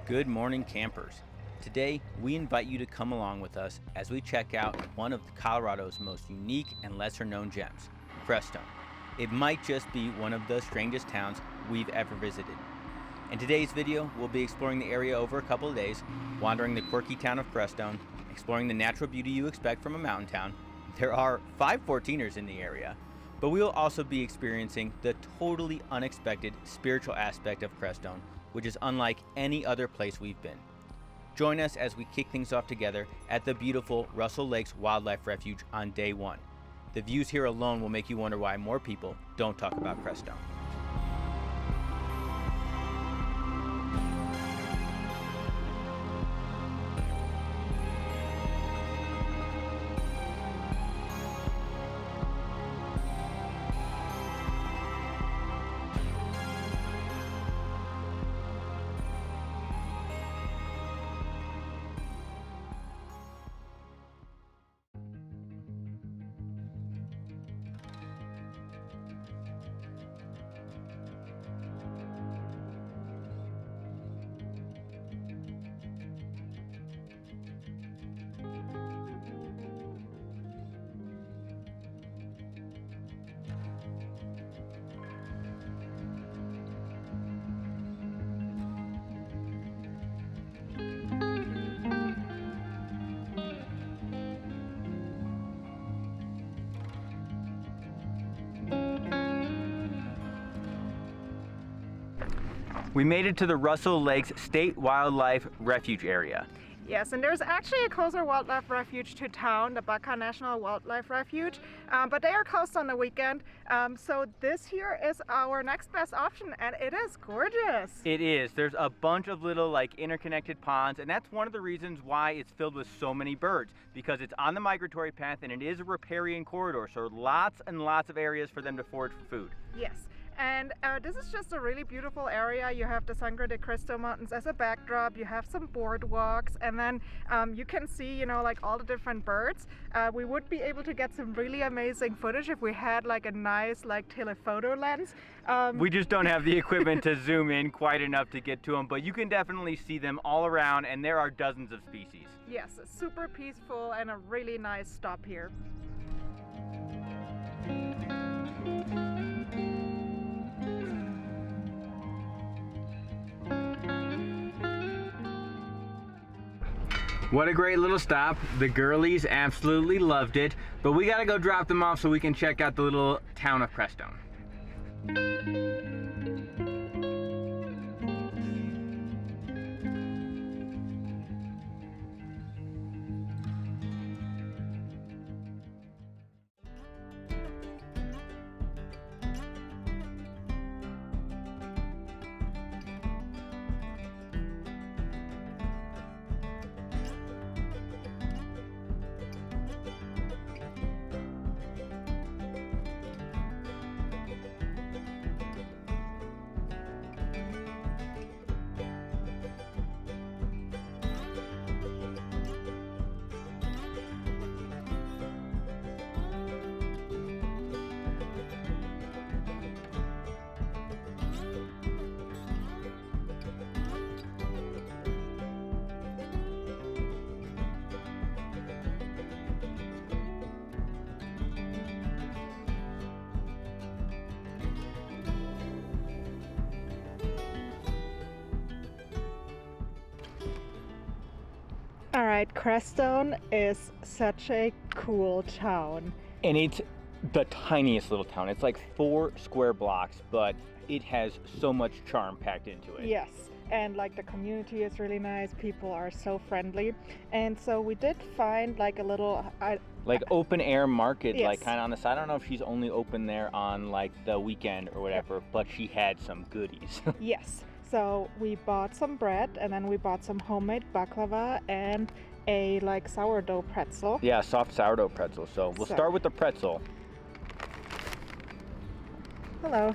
Good morning, campers. Today, we invite you to come along with us as we check out one of Colorado's most unique and lesser-known gems, Crestone. It might just be one of the strangest towns we've ever visited. In today's video, we'll be exploring the area over a couple of days, wandering the quirky town of Crestone, exploring the natural beauty you expect from a mountain town. There are 5 14ers in the area, but we will also be experiencing the totally unexpected spiritual aspect of Crestone, which is unlike any other place we've been. Join us as we kick things off together at the beautiful Russel Lake's Wildlife Refuge on day 1. The views here alone will make you wonder why more people don't talk about Crestone. We made it to the Russel Lakes State Wildlife Refuge area. Yes, and there's actually a closer wildlife refuge to town, the Baca National Wildlife Refuge, but they are closed on the weekend. So this here is our next best option, and it is gorgeous. It is. There's a bunch of little interconnected ponds, and that's one of the reasons why it's filled with so many birds, because it's on the migratory path and it is a riparian corridor, so lots and lots of areas for them to forage for food. Yes. And this is just a really beautiful area. You have the Sangre de Cristo Mountains as a backdrop. You have some boardwalks, and then you can see, all the different birds. We would be able to get some really amazing footage if we had a nice telephoto lens. We just don't have the equipment to zoom in quite enough to get to them, but you can definitely see them all around, and there are dozens of species. Yes, super peaceful and a really nice stop here. What a great little stop. The girlies absolutely loved it, but we gotta go drop them off so we can check out the little town of Crestone. All right, Crestone is such a cool town. And it's the tiniest little town. It's like 4 square blocks, but it has so much charm packed into it. Yes, and the community is really nice. People are so friendly. And so we did find a little... open air market, yes. Kind of on the side. I don't know if she's only open there on the weekend or whatever, but she had some goodies. Yes. So we bought some bread, and then we bought some homemade baklava and a sourdough pretzel. Yeah, soft sourdough pretzel. So we'll start with the pretzel. Hello.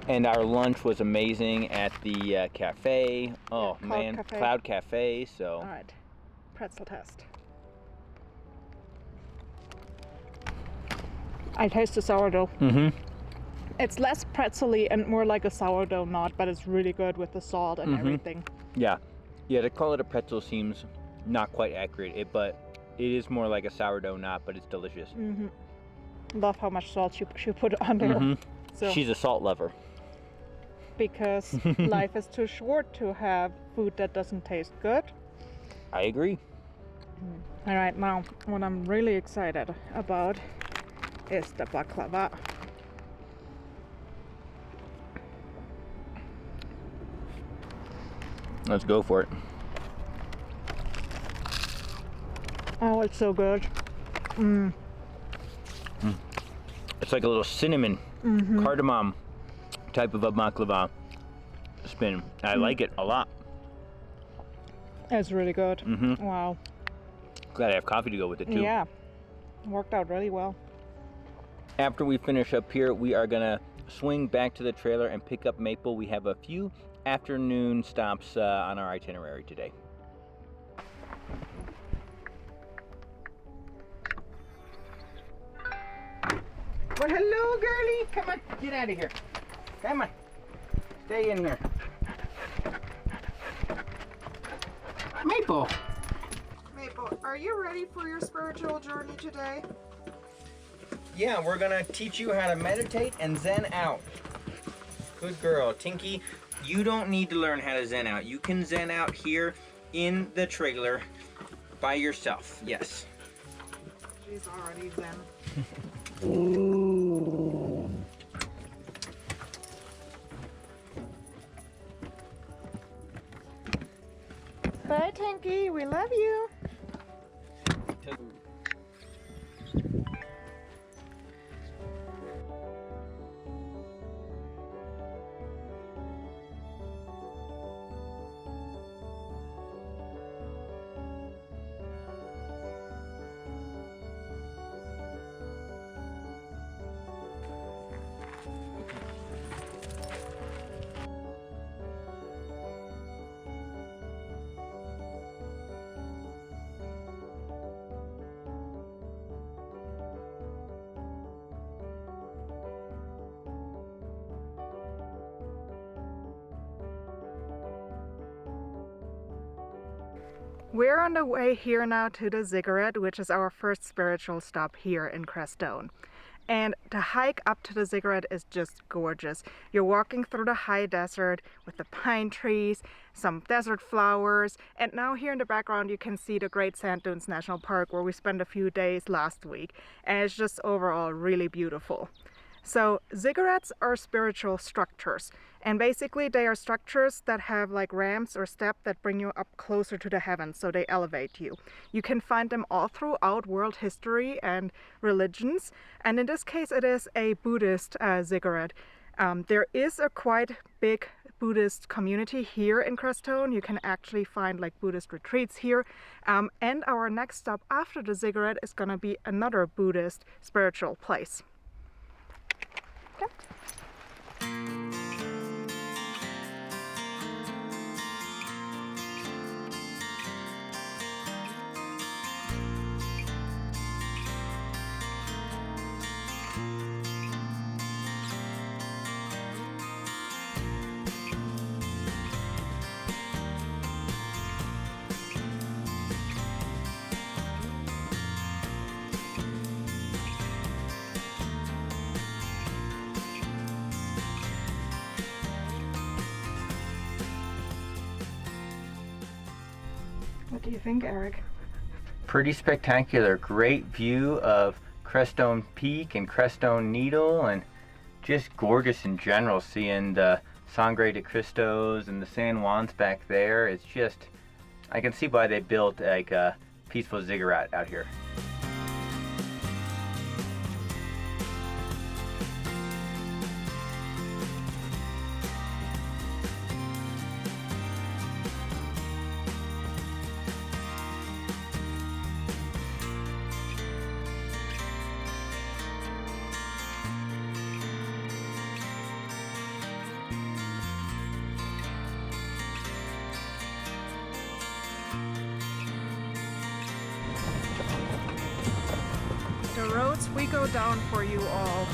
And our lunch was amazing at the cafe. Oh yeah, man, Cafe. Cloud Cafe. So. All right, pretzel test. I taste the sourdough. Mm-hmm. It's less pretzely and more like a sourdough knot, but it's really good with the salt and everything. Yeah. Yeah, to call it a pretzel seems not quite accurate, but it is more like a sourdough knot, but it's delicious. Love how much salt she put on there. So, she's a salt lover. because life is too short to have food that doesn't taste good. I agree. All right, now what I'm really excited about is the baklava. Let's go for it. Oh, it's so good. It's like a little cinnamon, cardamom type of a baklava spin. I like it a lot. It's really good. Wow. Glad I have coffee to go with it too. Yeah, worked out really well. After we finish up here, we are gonna swing back to the trailer and pick up Maple. We have a few afternoon stops on our itinerary today. Well, hello, girlie. Come on, get out of here. Come on, stay in here. Maple. Maple, are you ready for your spiritual journey today? Yeah, we're gonna teach you how to meditate and zen out. Good girl. Tinky, you don't need to learn how to zen out. You can zen out here in the trailer by yourself. Yes. She's already zen. Bye, Tinky. We love you. We're on the way here now to the Ziggurat, which is our first spiritual stop here in Crestone. And the hike up to the Ziggurat is just gorgeous. You're walking through the high desert with the pine trees, some desert flowers, and now here in the background you can see the Great Sand Dunes National Park where we spent a few days last week, and it's just overall really beautiful. So ziggurats are spiritual structures, and basically they are structures that have like ramps or steps that bring you up closer to the heavens, so they elevate you. You can find them all throughout world history and religions, and in this case it is a Buddhist ziggurat. There is a quite big Buddhist community here in Crestone. You can actually find like Buddhist retreats here, and our next stop after the ziggurat is going to be another Buddhist spiritual place. Okay. What do you think, Eric? Pretty spectacular. Great view of Crestone Peak and Crestone Needle, and just gorgeous in general, seeing the Sangre de Cristos and the San Juans back there. It's just, I can see why they built like a peaceful ziggurat out here. The roads we go down for you all.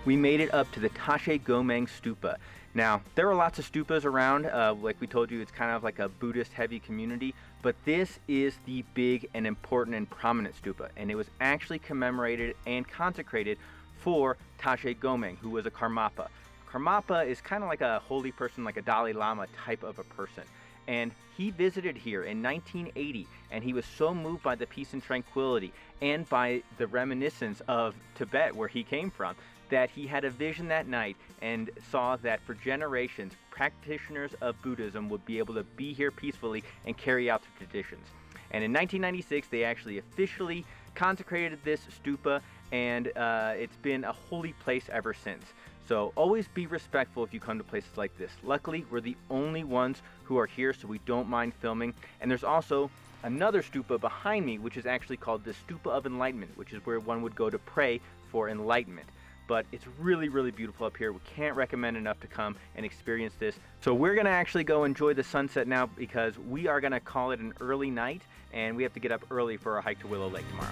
we made it up to the Tashi Gomang Stupa. Now, there are lots of stupas around. Like we told you, it's kind of like a Buddhist heavy community, but this is the big and important and prominent stupa, and it was actually commemorated and consecrated for Tashi Gomang, who was a Karmapa. Karmapa is kind of like a holy person, like a Dalai Lama type of a person. And he visited here in 1980, and he was so moved by the peace and tranquility and by the reminiscence of Tibet, where he came from, that he had a vision that night and saw that for generations, practitioners of Buddhism would be able to be here peacefully and carry out the traditions. And in 1996, they actually officially consecrated this stupa, and it's been a holy place ever since. So always be respectful if you come to places like this. Luckily, we're the only ones who are here, so we don't mind filming. And there's also another stupa behind me, which is actually called the Stupa of Enlightenment, which is where one would go to pray for enlightenment. But it's really, really beautiful up here. We can't recommend enough to come and experience this. So we're gonna actually go enjoy the sunset now, because we are gonna call it an early night, and we have to get up early for our hike to Willow Lake tomorrow.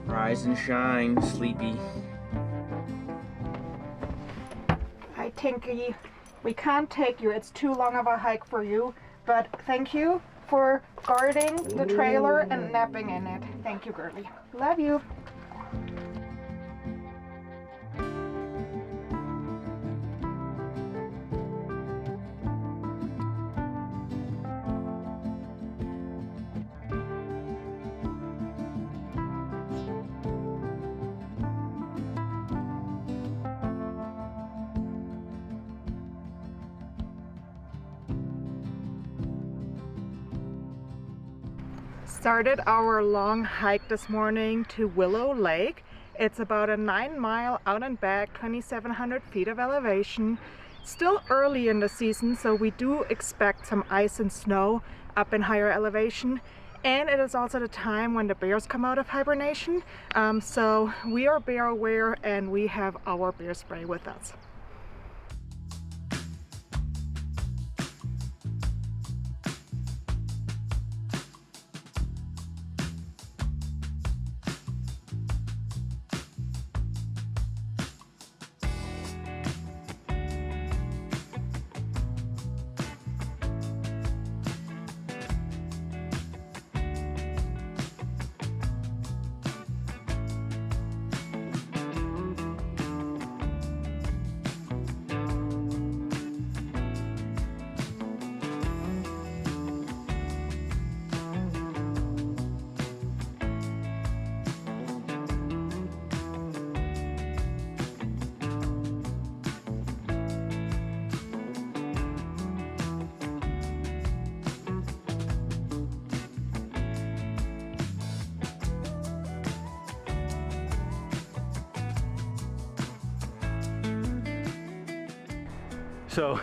Rise and shine, sleepy. Hi, Tinky. We can't take you. It's too long of a hike for you. But thank you for guarding the trailer and napping in it. Thank you, girlie. Love you. Started our long hike this morning to Willow Lake. It's about a 9-mile out and back, 2,700 feet of elevation. Still early in the season, so we do expect some ice and snow up in higher elevation. And it is also the time when the bears come out of hibernation. So we are bear aware, and we have our bear spray with us. So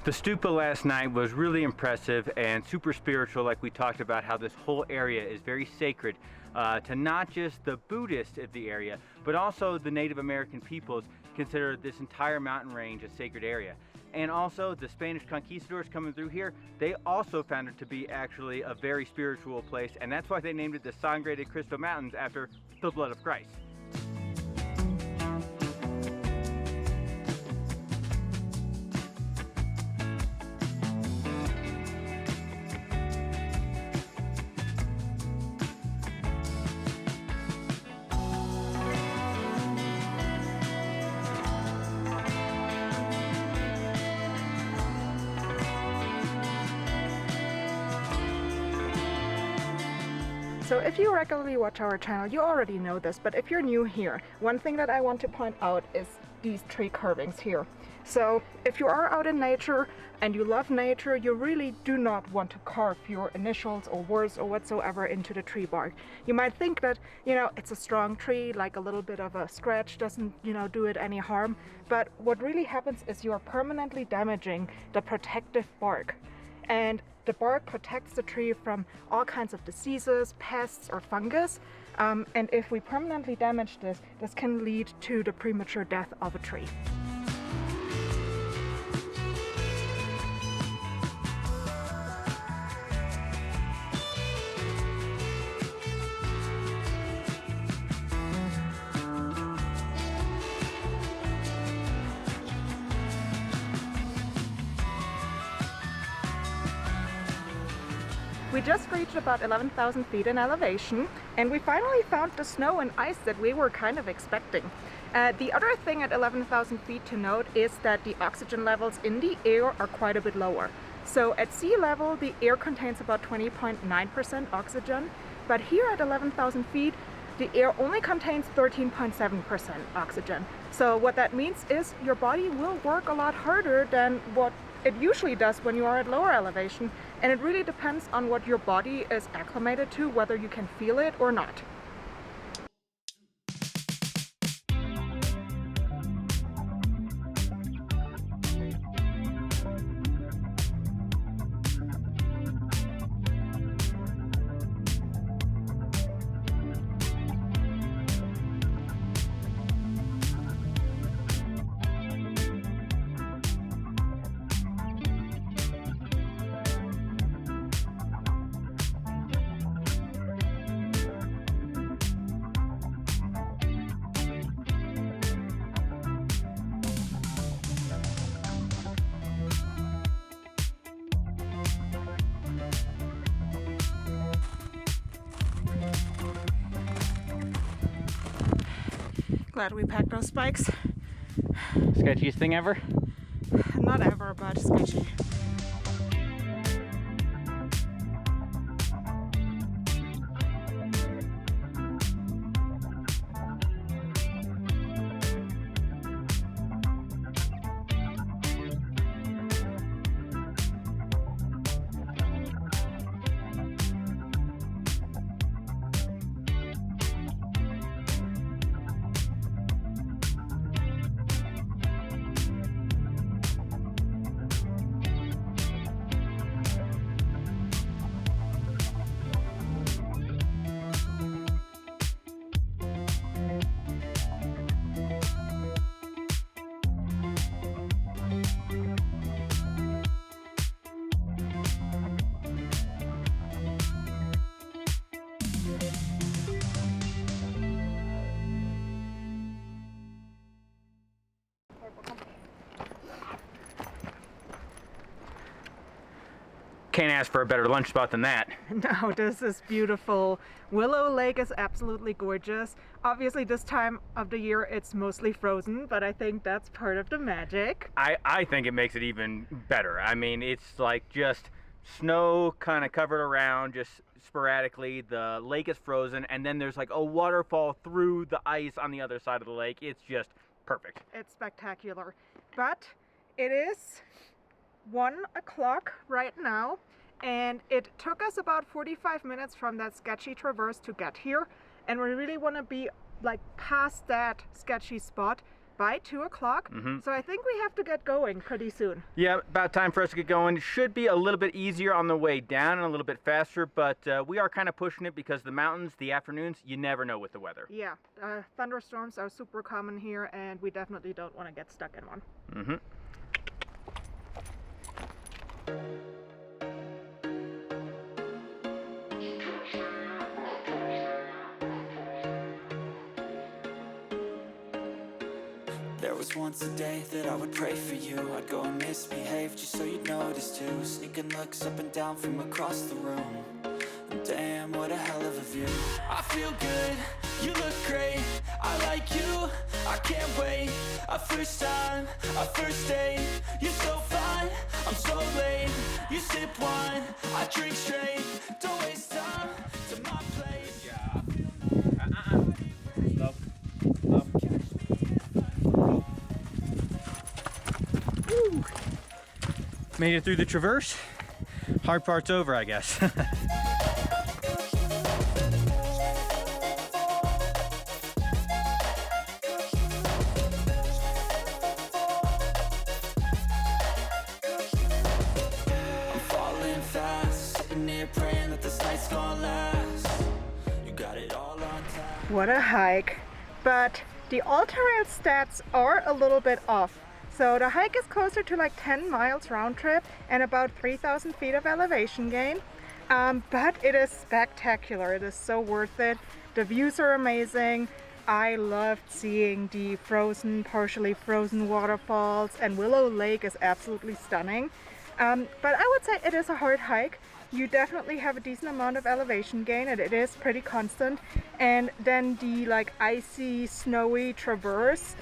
the stupa last night was really impressive and super spiritual, like we talked about how this whole area is very sacred to not just the Buddhists of the area, but also the Native American peoples consider this entire mountain range a sacred area. And also the Spanish conquistadors coming through here, they also found it to be actually a very spiritual place, and that's why they named it the Sangre de Cristo Mountains, after the blood of Christ. So if you regularly watch our channel, you already know this, but if you're new here, one thing that I want to point out is these tree carvings here. So if you are out in nature and you love nature, you really do not want to carve your initials or words or whatsoever into the tree bark. You might think that, it's a strong tree, like a little bit of a scratch doesn't, do it any harm. But what really happens is you are permanently damaging the protective bark. And the bark protects the tree from all kinds of diseases, pests, or fungus. And if we permanently damage this, this can lead to the premature death of a tree. We just reached about 11,000 feet in elevation, and we finally found the snow and ice that we were kind of expecting. The other thing at 11,000 feet to note is that the oxygen levels in the air are quite a bit lower. So at sea level, the air contains about 20.9% oxygen, but here at 11,000 feet, the air only contains 13.7% oxygen. So what that means is your body will work a lot harder than what it usually does when you are at lower elevation, and it really depends on what your body is acclimated to, whether you can feel it or not. Glad we packed those spikes. Sketchiest thing ever? Not ever, but sketchy. Can't ask for a better lunch spot than that. No, this is beautiful. Willow Lake is absolutely gorgeous. Obviously this time of the year it's mostly frozen, but I think that's part of the magic. I think it makes it even better. I mean, it's like just snow kind of covered around just sporadically. The lake is frozen, and then there's like a waterfall through the ice on the other side of the lake. It's just perfect. It's spectacular. But it is 1 o'clock right now, and it took us about 45 minutes from that sketchy traverse to get here, and we really want to be like past that sketchy spot by 2 o'clock. So I think we have to get going pretty soon. Yeah, about time for us to get going. Should be a little bit easier on the way down and a little bit faster, but we are kind of pushing it because the mountains, the afternoons, you never know with the weather. Yeah, thunderstorms are super common here, and we definitely don't want to get stuck in one. There was once a day that I would pray for you. I'd go and misbehave just so you'd notice too. Sneaking looks up and down from across the room. And damn, what a hell of a view. I feel good, you look great. I like you, I can't wait. A first time, a first date. You're so fine, I'm so late. You sip wine, I drink straight. Don't waste time to my place. Made it through the traverse. Hard part's over, I guess. What a hike. But the all-terrain stats are a little bit off. So the hike is closer to like 10 miles round trip and about 3,000 feet of elevation gain. But it is spectacular. It is so worth it. The views are amazing. I loved seeing the frozen, partially frozen waterfalls, and Willow Lake is absolutely stunning. But I would say it is a hard hike. You definitely have a decent amount of elevation gain and it is pretty constant. And then the like icy, snowy traverse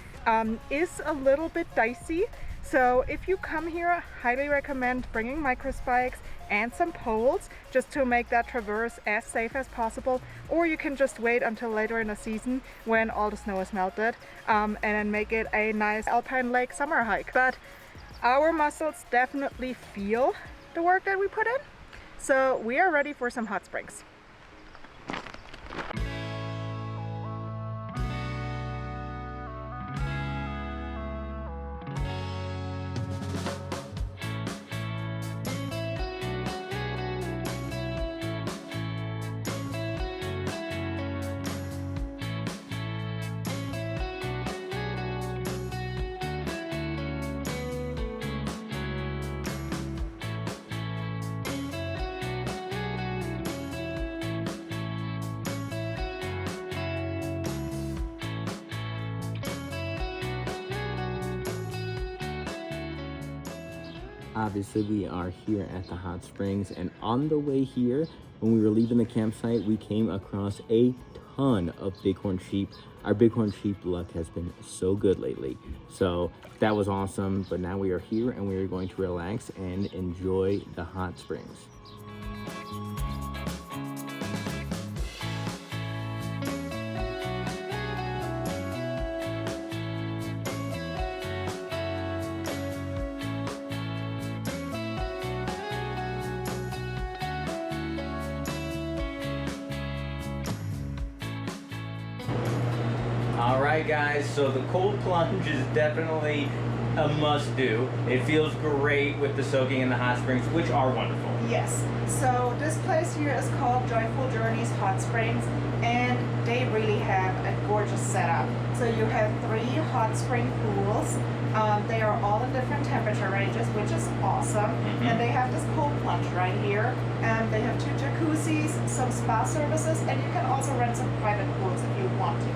is a little bit dicey. So if you come here, I highly recommend bringing micro spikes and some poles just to make that traverse as safe as possible. Or you can just wait until later in the season when all the snow is melted and then make it a nice alpine lake summer hike. But our muscles definitely feel the work that we put in. So we are ready for some hot springs. Obviously, we are here at the hot springs, and on the way here, when we were leaving the campsite, we came across a ton of bighorn sheep. Our bighorn sheep luck has been so good lately, so that was awesome. But now we are here and we are going to relax and enjoy the hot springs. All right, guys, so the cold plunge is definitely a must-do. It feels great with the soaking in the hot springs, which are wonderful. Yes, so this place here is called Joyful Journeys Hot Springs, and they really have a gorgeous setup. So you have 3 hot spring pools. They are all in different temperature ranges, which is awesome. And they have this cold plunge right here. And they have 2 jacuzzis, some spa services, and you can also rent some private pools if you want to.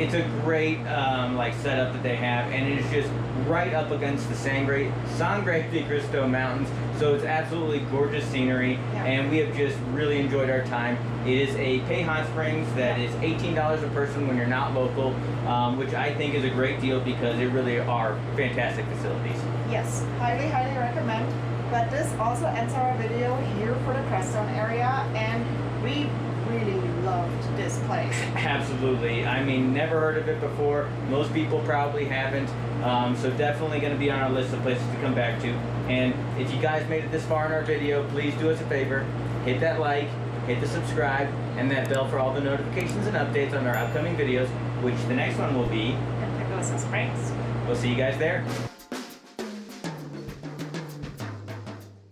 It's a great like setup that they have, and it is just right up against the Sangre de Cristo Mountains. So it's absolutely gorgeous scenery, and we have just really enjoyed our time. It is a pay hot springs that is $18 a person when you're not local, which I think is a great deal because they really are fantastic facilities. Yes, highly, highly recommend. But this also ends our video here for the Crestone area, and we really loved this place. Absolutely. I mean, never heard of it before. Most people probably haven't. So definitely going to be on our list of places to come back to. And if you guys made it this far in our video, please do us a favor. Hit that like, hit the subscribe, and that bell for all the notifications and updates on our upcoming videos, which the next one will be in Pagosa Springs. We'll see you guys there.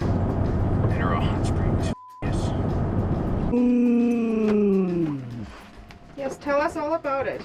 Mineral Hot Springs. Yes. Yes, tell us all about it.